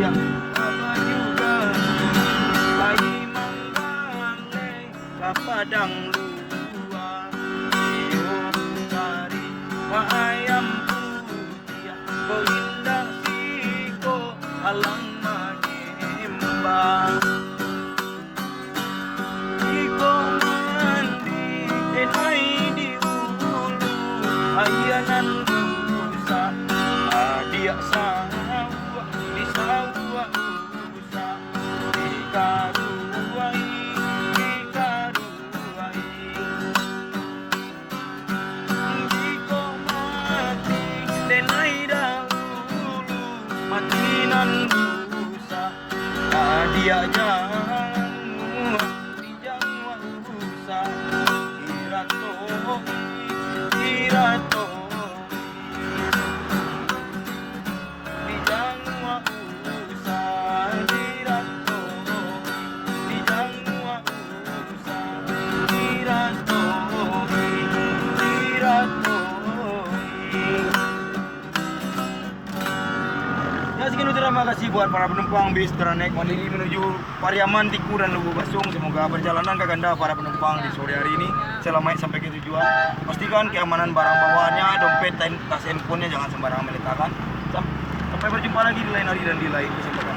dia apa juga lagi mangale ka padang luar iyo kari ayam putih ko indah siko alang manembang iko mandi denai di ulu ayanan busa dia sawa di sawa busa di karuai jiko mati denai dahulu matinan busa dia jamu di jamu busa irato di jamu busa irato di jamu busa irato ya sekian terima kasih buat para penumpang bis Teranek Mandiri menuju Pariaman, Tiku dan Lubu Basung. Semoga perjalanan kaganda para penumpang di sore hari ini selamat sampai ke tujuan. Pastikan keamanan barang bawaannya, dompet, tas handphonenya jangan sembarangan meletakkan. Sampai berjumpa lagi di lain hari dan di lain kesempatan.